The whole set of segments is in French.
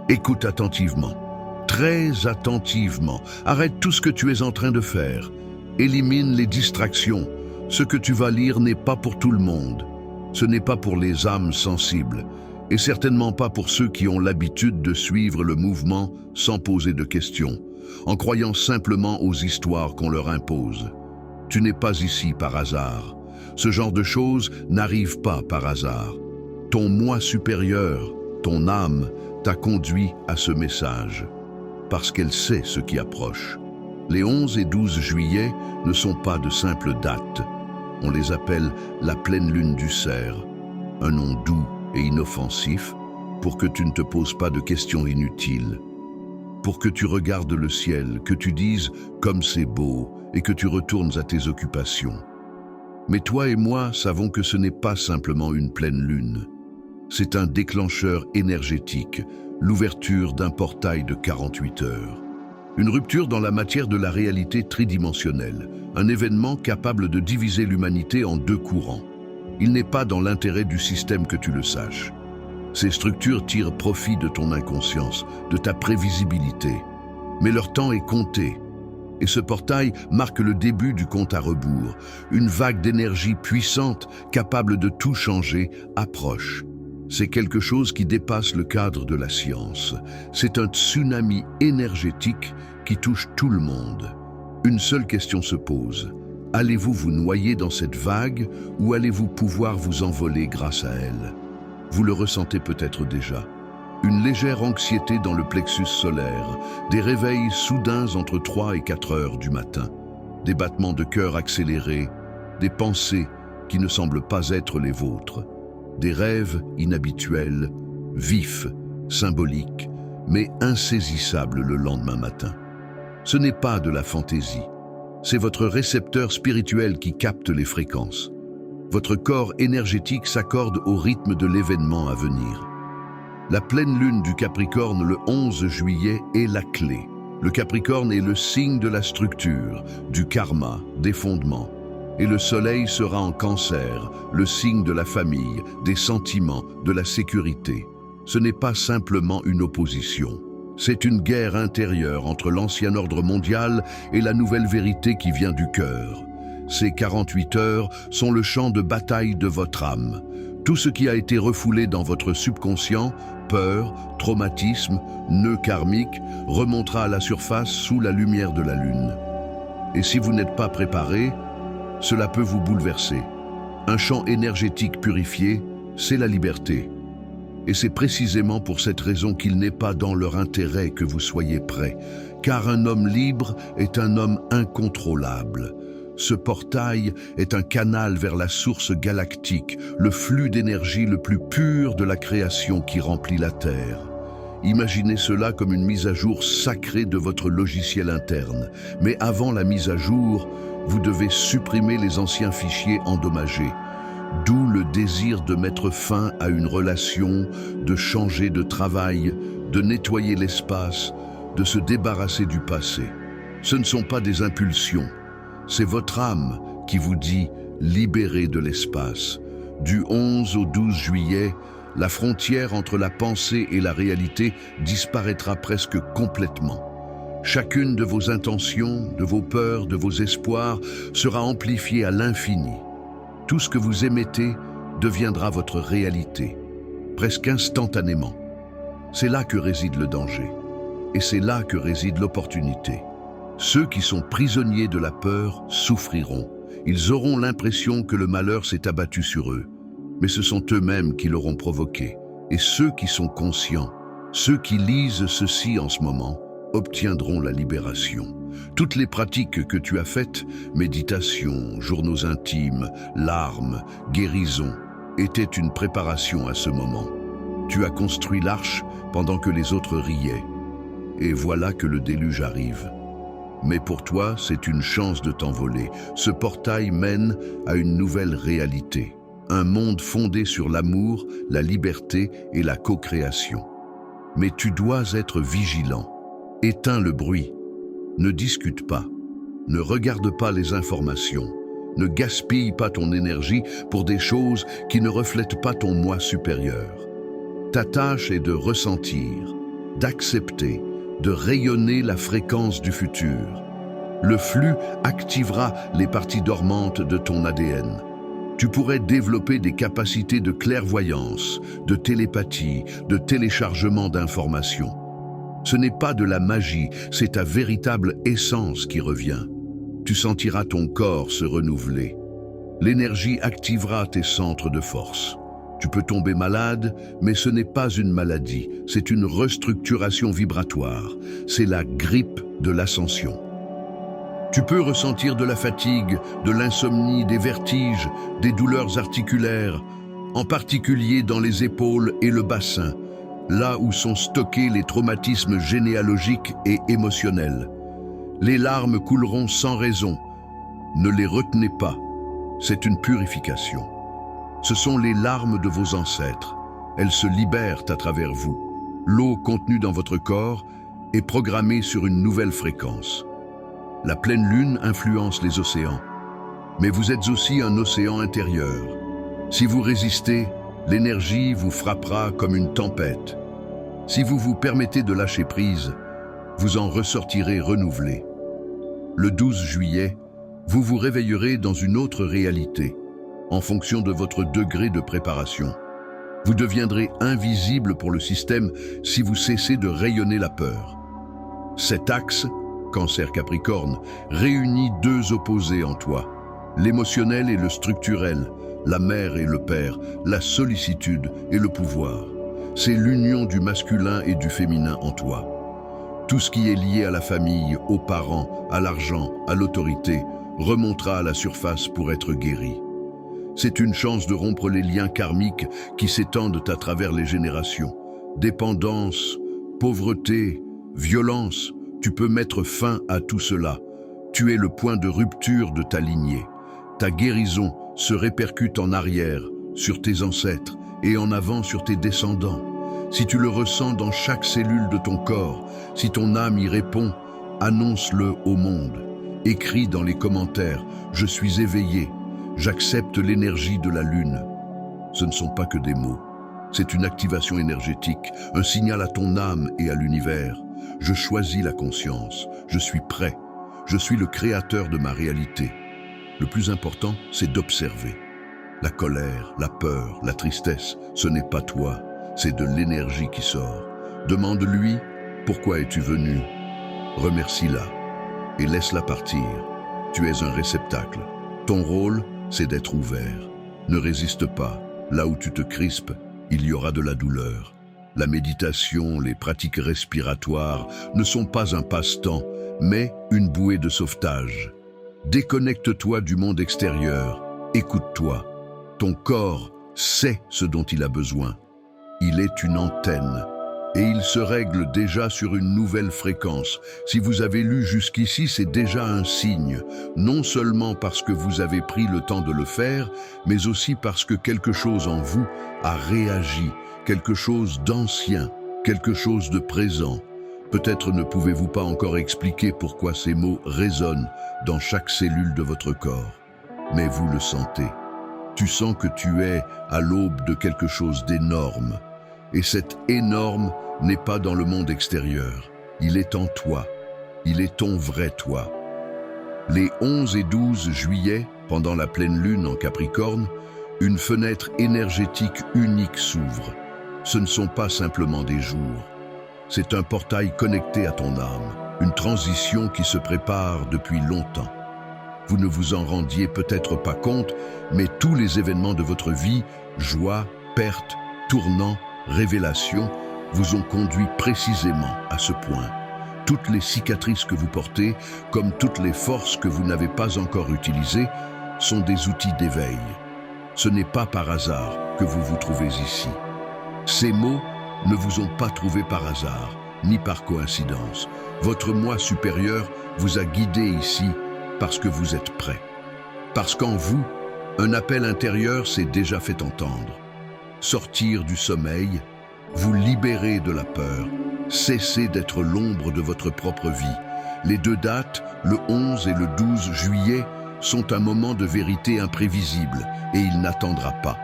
Écoute attentivement, très attentivement. Arrête tout ce que tu es en train de faire. Élimine les distractions. Ce que tu vas lire n'est pas pour tout le monde. Ce n'est pas pour les âmes sensibles, et certainement pas pour ceux qui ont l'habitude de suivre le mouvement sans poser de questions, en croyant simplement aux histoires qu'on leur impose. Tu n'es pas ici par hasard. Ce genre de choses n'arrive pas par hasard. Ton moi supérieur, ton âme, t'a conduit à ce message, parce qu'elle sait ce qui approche. Les 11 et 12 juillet ne sont pas de simples dates. On les appelle la pleine lune du cerf, un nom doux et inoffensif pour que tu ne te poses pas de questions inutiles, pour que tu regardes le ciel, que tu dises « comme c'est beau » et que tu retournes à tes occupations. Mais toi et moi savons que ce n'est pas simplement une pleine lune. C'est un déclencheur énergétique, l'ouverture d'un portail de 48 heures. Une rupture dans la matière de la réalité tridimensionnelle, un événement capable de diviser l'humanité en deux courants. Il n'est pas dans l'intérêt du système que tu le saches. Ces structures tirent profit de ton inconscience, de ta prévisibilité. Mais leur temps est compté. Et ce portail marque le début du compte à rebours. Une vague d'énergie puissante, capable de tout changer, approche. C'est quelque chose qui dépasse le cadre de la science. C'est un tsunami énergétique qui touche tout le monde. Une seule question se pose. Allez-vous vous noyer dans cette vague ou allez-vous pouvoir vous envoler grâce à elle? Vous le ressentez peut-être déjà. Une légère anxiété dans le plexus solaire, des réveils soudains entre 3 et 4 heures du matin, des battements de cœur accélérés, des pensées qui ne semblent pas être les vôtres. Des rêves inhabituels, vifs, symboliques, mais insaisissables le lendemain matin. Ce n'est pas de la fantaisie, c'est votre récepteur spirituel qui capte les fréquences. Votre corps énergétique s'accorde au rythme de l'événement à venir. La pleine lune du Capricorne le 11 juillet est la clé. Le Capricorne est le signe de la structure, du karma, des fondements. Et le soleil sera en Cancer, le signe de la famille, des sentiments, de la sécurité. Ce n'est pas simplement une opposition. C'est une guerre intérieure entre l'ancien ordre mondial et la nouvelle vérité qui vient du cœur. Ces 48 heures sont le champ de bataille de votre âme. Tout ce qui a été refoulé dans votre subconscient, peur, traumatisme, nœud karmique, remontera à la surface sous la lumière de la lune. Et si vous n'êtes pas préparé, cela peut vous bouleverser. Un champ énergétique purifié, c'est la liberté. Et c'est précisément pour cette raison qu'il n'est pas dans leur intérêt que vous soyez prêts, car un homme libre est un homme incontrôlable. Ce portail est un canal vers la source galactique, le flux d'énergie le plus pur de la création qui remplit la Terre. Imaginez cela comme une mise à jour sacrée de votre logiciel interne. Mais avant la mise à jour, vous devez supprimer les anciens fichiers endommagés. D'où le désir de mettre fin à une relation, de changer de travail, de nettoyer l'espace, de se débarrasser du passé. Ce ne sont pas des impulsions. C'est votre âme qui vous dit « libérez de l'espace ». Du 11 au 12 juillet, la frontière entre la pensée et la réalité disparaîtra presque complètement. Chacune de vos intentions, de vos peurs, de vos espoirs sera amplifiée à l'infini. Tout ce que vous émettez deviendra votre réalité, presque instantanément. C'est là que réside le danger, et c'est là que réside l'opportunité. Ceux qui sont prisonniers de la peur souffriront. Ils auront l'impression que le malheur s'est abattu sur eux, mais ce sont eux-mêmes qui l'auront provoqué. Et ceux qui sont conscients, ceux qui lisent ceci en ce moment, obtiendront la libération. Toutes les pratiques que tu as faites, méditation, journaux intimes, larmes, guérison, étaient une préparation à ce moment. Tu as construit l'arche pendant que les autres riaient. Et voilà que le déluge arrive. Mais pour toi, c'est une chance de t'envoler. Ce portail mène à une nouvelle réalité. Un monde fondé sur l'amour, la liberté et la co-création. Mais tu dois être vigilant. Éteins le bruit. Ne discute pas. Ne regarde pas les informations. Ne gaspille pas ton énergie pour des choses qui ne reflètent pas ton moi supérieur. Ta tâche est de ressentir, d'accepter, de rayonner la fréquence du futur. Le flux activera les parties dormantes de ton ADN. Tu pourrais développer des capacités de clairvoyance, de télépathie, de téléchargement d'informations. Ce n'est pas de la magie, c'est ta véritable essence qui revient. Tu sentiras ton corps se renouveler. L'énergie activera tes centres de force. Tu peux tomber malade, mais ce n'est pas une maladie, c'est une restructuration vibratoire. C'est la grippe de l'ascension. Tu peux ressentir de la fatigue, de l'insomnie, des vertiges, des douleurs articulaires, en particulier dans les épaules et le bassin, là où sont stockés les traumatismes généalogiques et émotionnels. Les larmes couleront sans raison. Ne les retenez pas. C'est une purification. Ce sont les larmes de vos ancêtres. Elles se libèrent à travers vous. L'eau contenue dans votre corps est programmée sur une nouvelle fréquence. La pleine lune influence les océans. Mais vous êtes aussi un océan intérieur. Si vous résistez, l'énergie vous frappera comme une tempête. Si vous vous permettez de lâcher prise, vous en ressortirez renouvelé. Le 12 juillet, vous vous réveillerez dans une autre réalité, en fonction de votre degré de préparation. Vous deviendrez invisible pour le système si vous cessez de rayonner la peur. Cet axe, Cancer-Capricorne, réunit deux opposés en toi, l'émotionnel et le structurel, la mère et le père, la sollicitude et le pouvoir. C'est l'union du masculin et du féminin en toi. Tout ce qui est lié à la famille, aux parents, à l'argent, à l'autorité, remontera à la surface pour être guéri. C'est une chance de rompre les liens karmiques qui s'étendent à travers les générations. Dépendance, pauvreté, violence, tu peux mettre fin à tout cela. Tu es le point de rupture de ta lignée. Ta guérison se répercute en arrière, sur tes ancêtres, et en avant sur tes descendants. Si tu le ressens dans chaque cellule de ton corps, si ton âme y répond, annonce-le au monde. Écris dans les commentaires « Je suis éveillé, j'accepte l'énergie de la lune ». Ce ne sont pas que des mots. C'est une activation énergétique, un signal à ton âme et à l'univers. Je choisis la conscience, je suis prêt, je suis le créateur de ma réalité. Le plus important, c'est d'observer. La colère, la peur, la tristesse, ce n'est pas toi, c'est de l'énergie qui sort. Demande-lui, pourquoi es-tu venu? Remercie-la et laisse-la partir. Tu es un réceptacle. Ton rôle, c'est d'être ouvert. Ne résiste pas. Là où tu te crispes, il y aura de la douleur. La méditation, les pratiques respiratoires ne sont pas un passe-temps, mais une bouée de sauvetage. Déconnecte-toi du monde extérieur, écoute-toi. Ton corps sait ce dont il a besoin. Il est une antenne et il se règle déjà sur une nouvelle fréquence. Si vous avez lu jusqu'ici, c'est déjà un signe, non seulement parce que vous avez pris le temps de le faire, mais aussi parce que quelque chose en vous a réagi, quelque chose d'ancien, quelque chose de présent. Peut-être ne pouvez-vous pas encore expliquer pourquoi ces mots résonnent dans chaque cellule de votre corps, mais vous le sentez. Tu sens que tu es à l'aube de quelque chose d'énorme. Et cet énorme n'est pas dans le monde extérieur. Il est en toi. Il est ton vrai toi. Les 11 et 12 juillet, pendant la pleine lune en Capricorne, une fenêtre énergétique unique s'ouvre. Ce ne sont pas simplement des jours. C'est un portail connecté à ton âme, une transition qui se prépare depuis longtemps. Vous ne vous en rendiez peut-être pas compte, mais tous les événements de votre vie, joie, perte, tournant, révélation, vous ont conduit précisément à ce point. Toutes les cicatrices que vous portez, comme toutes les forces que vous n'avez pas encore utilisées, sont des outils d'éveil. Ce n'est pas par hasard que vous vous trouvez ici. Ces mots ne vous ont pas trouvé par hasard, ni par coïncidence. Votre moi supérieur vous a guidé ici parce que vous êtes prêt. Parce qu'en vous, un appel intérieur s'est déjà fait entendre. Sortir du sommeil, vous libérer de la peur, cesser d'être l'ombre de votre propre vie. Les deux dates, le 11 et le 12 juillet, sont un moment de vérité imprévisible et il n'attendra pas.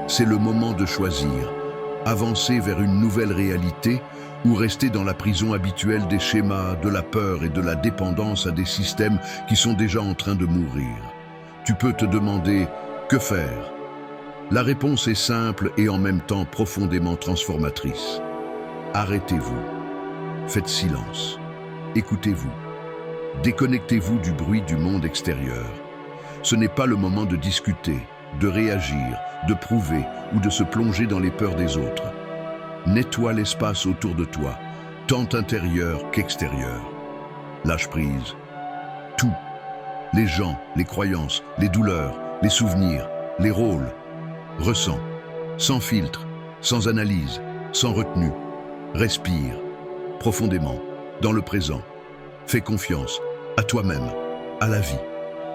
C'est le moment de choisir. Avancer vers une nouvelle réalité ou rester dans la prison habituelle des schémas, de la peur et de la dépendance à des systèmes qui sont déjà en train de mourir. Tu peux te demander « Que faire ?» La réponse est simple et en même temps profondément transformatrice. Arrêtez-vous. Faites silence. Écoutez-vous. Déconnectez-vous du bruit du monde extérieur. Ce n'est pas le moment de discuter, de réagir, de prouver ou de se plonger dans les peurs des autres. Nettoie l'espace autour de toi, tant intérieur qu'extérieur. Lâche prise. Tout. Les gens, les croyances, les douleurs, les souvenirs, les rôles. Ressens. Sans filtre, sans analyse, sans retenue. Respire. Profondément, dans le présent. Fais confiance à toi-même, à la vie,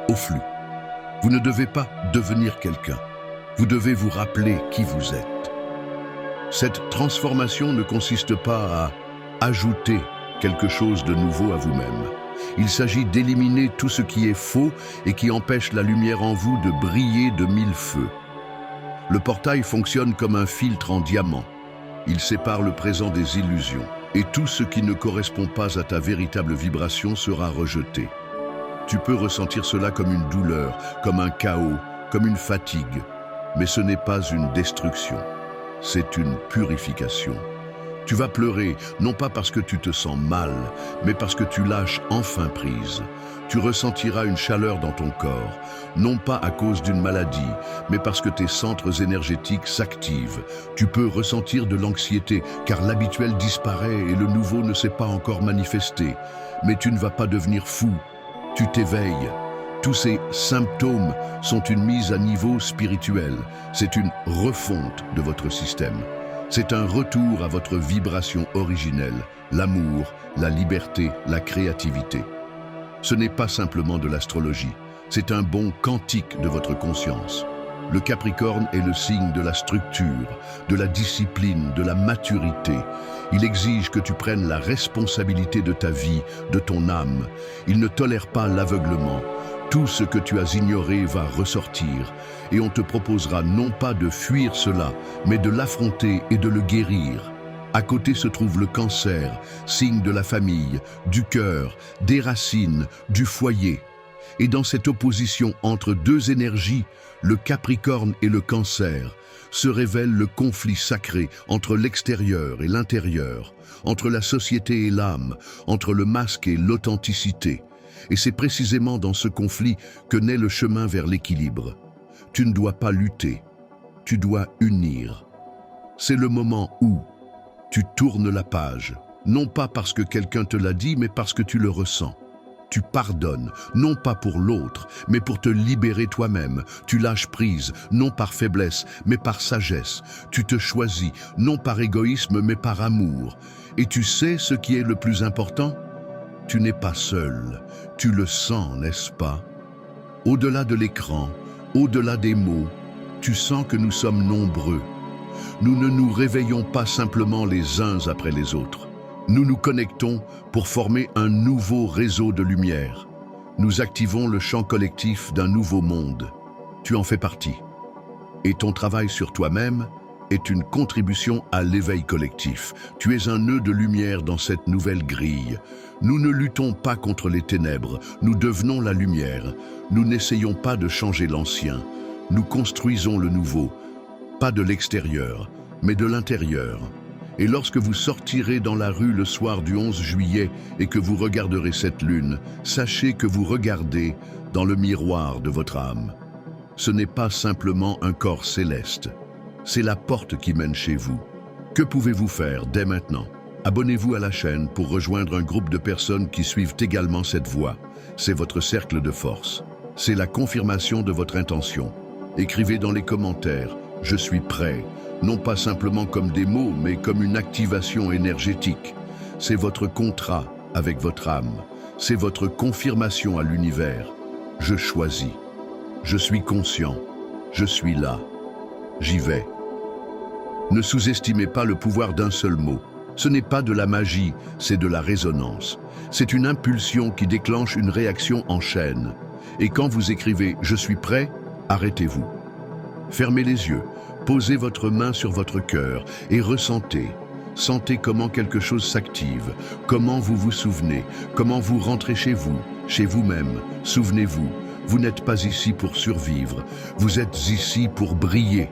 au flux. Vous ne devez pas devenir quelqu'un. Vous devez vous rappeler qui vous êtes. Cette transformation ne consiste pas à ajouter quelque chose de nouveau à vous-même. Il s'agit d'éliminer tout ce qui est faux et qui empêche la lumière en vous de briller de mille feux. Le portail fonctionne comme un filtre en diamant. Il sépare le présent des illusions. Et tout ce qui ne correspond pas à ta véritable vibration sera rejeté. Tu peux ressentir cela comme une douleur, comme un chaos, comme une fatigue. Mais ce n'est pas une destruction. C'est une purification. Tu vas pleurer, non pas parce que tu te sens mal, mais parce que tu lâches enfin prise. Tu ressentiras une chaleur dans ton corps, non pas à cause d'une maladie, mais parce que tes centres énergétiques s'activent. Tu peux ressentir de l'anxiété, car l'habituel disparaît et le nouveau ne s'est pas encore manifesté. Mais tu ne vas pas devenir fou. Tu t'éveilles. Tous ces symptômes sont une mise à niveau spirituel. C'est une refonte de votre système. C'est un retour à votre vibration originelle, l'amour, la liberté, la créativité. Ce n'est pas simplement de l'astrologie, c'est un bond quantique de votre conscience. Le Capricorne est le signe de la structure, de la discipline, de la maturité. Il exige que tu prennes la responsabilité de ta vie, de ton âme. Il ne tolère pas l'aveuglement. Tout ce que tu as ignoré va ressortir et on te proposera non pas de fuir cela, mais de l'affronter et de le guérir. À côté se trouve le Cancer, signe de la famille, du cœur, des racines, du foyer. Et dans cette opposition entre deux énergies, le Capricorne et le Cancer, se révèle le conflit sacré entre l'extérieur et l'intérieur, entre la société et l'âme, entre le masque et l'authenticité. Et c'est précisément dans ce conflit que naît le chemin vers l'équilibre. Tu ne dois pas lutter, tu dois unir. C'est le moment où tu tournes la page, non pas parce que quelqu'un te l'a dit, mais parce que tu le ressens. Tu pardonnes, non pas pour l'autre, mais pour te libérer toi-même. Tu lâches prise, non par faiblesse, mais par sagesse. Tu te choisis, non par égoïsme, mais par amour. Et tu sais ce qui est le plus important ? Tu n'es pas seul, tu le sens, n'est-ce pas? Au-delà de l'écran, au-delà des mots, tu sens que nous sommes nombreux. Nous ne nous réveillons pas simplement les uns après les autres. Nous nous connectons pour former un nouveau réseau de lumière. Nous activons le champ collectif d'un nouveau monde. Tu en fais partie. Et ton travail sur toi-même est une contribution à l'éveil collectif. Tu es un nœud de lumière dans cette nouvelle grille. Nous ne luttons pas contre les ténèbres, nous devenons la lumière. Nous n'essayons pas de changer l'ancien. Nous construisons le nouveau, pas de l'extérieur, mais de l'intérieur. Et lorsque vous sortirez dans la rue le soir du 11 juillet et que vous regarderez cette lune, sachez que vous regardez dans le miroir de votre âme. Ce n'est pas simplement un corps céleste, c'est la porte qui mène chez vous. Que pouvez-vous faire dès maintenant? Abonnez-vous à la chaîne pour rejoindre un groupe de personnes qui suivent également cette voie. C'est votre cercle de force. C'est la confirmation de votre intention. Écrivez dans les commentaires « Je suis prêt », non pas simplement comme des mots, mais comme une activation énergétique. C'est votre contrat avec votre âme. C'est votre confirmation à l'univers. Je choisis. Je suis conscient. Je suis là. J'y vais. Ne sous-estimez pas le pouvoir d'un seul mot. Ce n'est pas de la magie, c'est de la résonance. C'est une impulsion qui déclenche une réaction en chaîne. Et quand vous écrivez « Je suis prêt », arrêtez-vous. Fermez les yeux, posez votre main sur votre cœur et ressentez. Sentez comment quelque chose s'active, comment vous vous souvenez, comment vous rentrez chez vous, chez vous-même. Souvenez-vous, vous n'êtes pas ici pour survivre, vous êtes ici pour briller.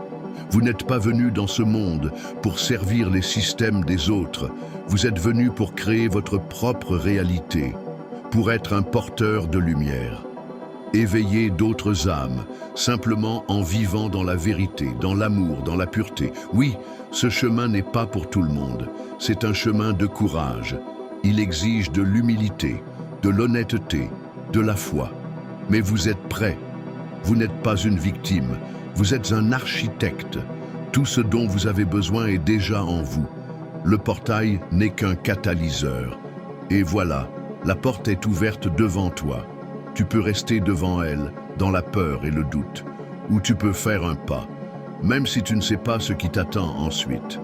Vous n'êtes pas venu dans ce monde pour servir les systèmes des autres, vous êtes venu pour créer votre propre réalité, pour être un porteur de lumière. Éveiller d'autres âmes, simplement en vivant dans la vérité, dans l'amour, dans la pureté. Oui, ce chemin n'est pas pour tout le monde. C'est un chemin de courage. Il exige de l'humilité, de l'honnêteté, de la foi. Mais vous êtes prêt. Vous n'êtes pas une victime. Vous êtes un architecte. Tout ce dont vous avez besoin est déjà en vous. Le portail n'est qu'un catalyseur. Et voilà, la porte est ouverte devant toi. Tu peux rester devant elle, dans la peur et le doute, ou tu peux faire un pas, même si tu ne sais pas ce qui t'attend ensuite.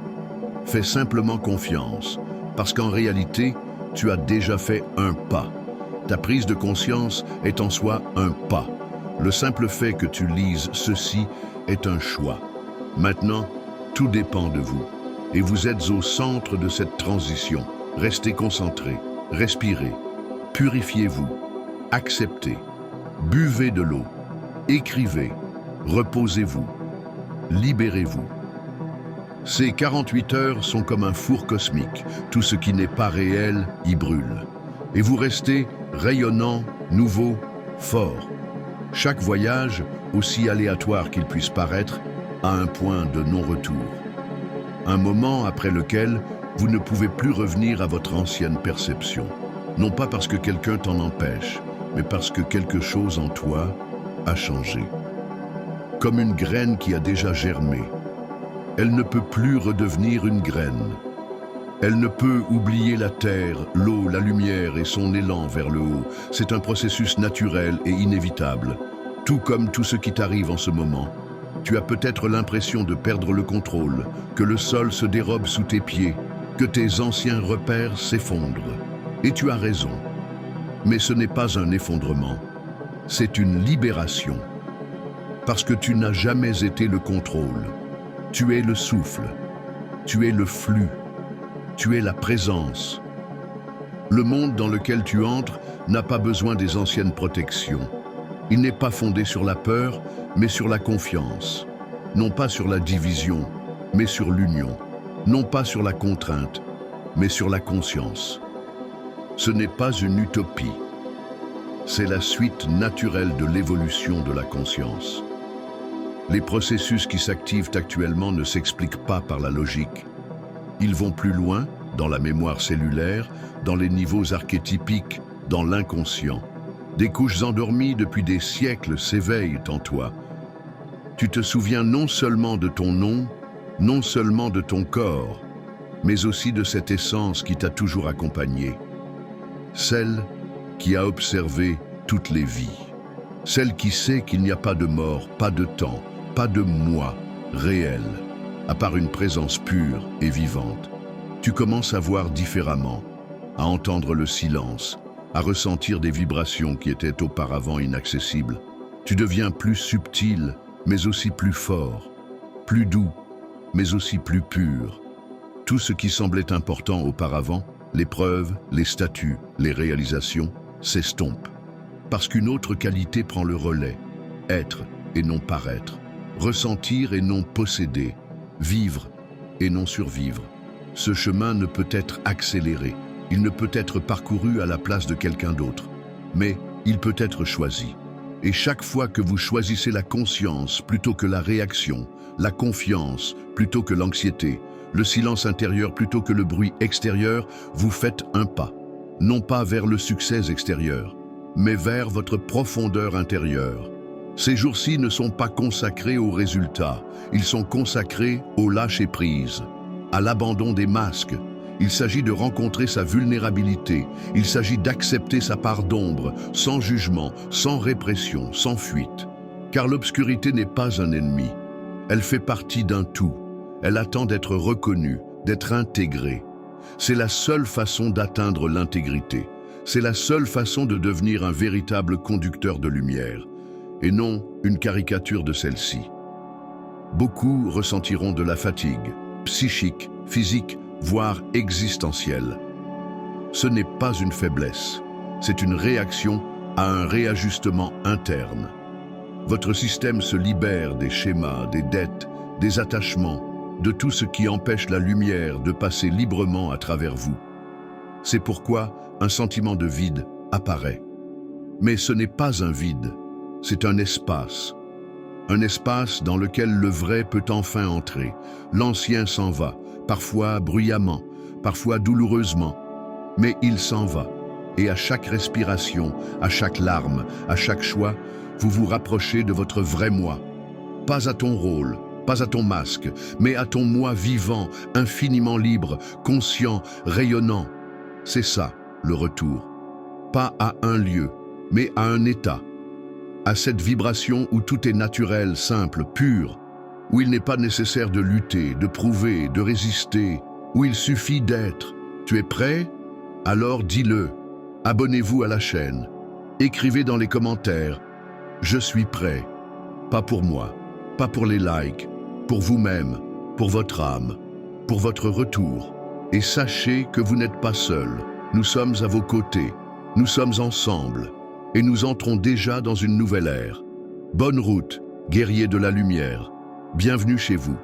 Fais simplement confiance, parce qu'en réalité, tu as déjà fait un pas. Ta prise de conscience est en soi un pas. Le simple fait que tu lises ceci est un choix. Maintenant, tout dépend de vous, et vous êtes au centre de cette transition. Restez concentrés, respirez, purifiez-vous. Acceptez, buvez de l'eau, écrivez, reposez-vous, libérez-vous. Ces 48 heures sont comme un four cosmique. Tout ce qui n'est pas réel y brûle. Et vous restez rayonnant, nouveau, fort. Chaque voyage, aussi aléatoire qu'il puisse paraître, a un point de non-retour. Un moment après lequel vous ne pouvez plus revenir à votre ancienne perception. Non pas parce que quelqu'un t'en empêche, mais parce que quelque chose en toi a changé. Comme une graine qui a déjà germé. Elle ne peut plus redevenir une graine. Elle ne peut oublier la terre, l'eau, la lumière et son élan vers le haut. C'est un processus naturel et inévitable. Tout comme tout ce qui t'arrive en ce moment. Tu as peut-être l'impression de perdre le contrôle, que le sol se dérobe sous tes pieds, que tes anciens repères s'effondrent. Et tu as raison. Mais ce n'est pas un effondrement, c'est une libération. Parce que tu n'as jamais été le contrôle. Tu es le souffle, tu es le flux, tu es la présence. Le monde dans lequel tu entres n'a pas besoin des anciennes protections. Il n'est pas fondé sur la peur, mais sur la confiance. Non pas sur la division, mais sur l'union. Non pas sur la contrainte, mais sur la conscience. Ce n'est pas une utopie. C'est la suite naturelle de l'évolution de la conscience. Les processus qui s'activent actuellement ne s'expliquent pas par la logique. Ils vont plus loin, dans la mémoire cellulaire, dans les niveaux archétypiques, dans l'inconscient. Des couches endormies depuis des siècles s'éveillent en toi. Tu te souviens non seulement de ton nom, non seulement de ton corps, mais aussi de cette essence qui t'a toujours accompagné. Celle qui a observé toutes les vies. Celle qui sait qu'il n'y a pas de mort, pas de temps, pas de moi réel, à part une présence pure et vivante. Tu commences à voir différemment, à entendre le silence, à ressentir des vibrations qui étaient auparavant inaccessibles. Tu deviens plus subtil, mais aussi plus fort, plus doux, mais aussi plus pur. Tout ce qui semblait important auparavant, les preuves, les statuts, les réalisations, s'estompe. Parce qu'une autre qualité prend le relais. Être et non paraître. Ressentir et non posséder. Vivre et non survivre. Ce chemin ne peut être accéléré. Il ne peut être parcouru à la place de quelqu'un d'autre. Mais il peut être choisi. Et chaque fois que vous choisissez la conscience plutôt que la réaction, la confiance plutôt que l'anxiété, le silence intérieur plutôt que le bruit extérieur, vous faites un pas. Non pas vers le succès extérieur, mais vers votre profondeur intérieure. Ces jours-ci ne sont pas consacrés aux résultats, ils sont consacrés au lâcher-prise, à l'abandon des masques. Il s'agit de rencontrer sa vulnérabilité, il s'agit d'accepter sa part d'ombre, sans jugement, sans répression, sans fuite. Car l'obscurité n'est pas un ennemi, elle fait partie d'un tout. Elle attend d'être reconnue, d'être intégrée. C'est la seule façon d'atteindre l'intégrité. C'est la seule façon de devenir un véritable conducteur de lumière, et non une caricature de celle-ci. Beaucoup ressentiront de la fatigue, psychique, physique, voire existentielle. Ce n'est pas une faiblesse, c'est une réaction à un réajustement interne. Votre système se libère des schémas, des dettes, des attachements, de tout ce qui empêche la lumière de passer librement à travers vous. C'est pourquoi un sentiment de vide apparaît. Mais ce n'est pas un vide, c'est un espace. Un espace dans lequel le vrai peut enfin entrer. L'ancien s'en va, parfois bruyamment, parfois douloureusement, mais il s'en va. Et à chaque respiration, à chaque larme, à chaque choix, vous vous rapprochez de votre vrai moi. Pas à ton rôle, pas à ton masque, mais à ton moi vivant, infiniment libre, conscient, rayonnant. C'est ça, le retour. Pas à un lieu, mais à un état. À cette vibration où tout est naturel, simple, pur, où il n'est pas nécessaire de lutter, de prouver, de résister, où il suffit d'être. Tu es prêt? Alors dis-le. Abonnez-vous à la chaîne. Écrivez dans les commentaires. Je suis prêt. Pas pour moi, pas pour les likes, pour vous-même, pour votre âme, pour votre retour. Et sachez que vous n'êtes pas seul. Nous sommes à vos côtés. Nous sommes ensemble. Et nous entrons déjà dans une nouvelle ère. Bonne route, guerriers de la lumière. Bienvenue chez vous.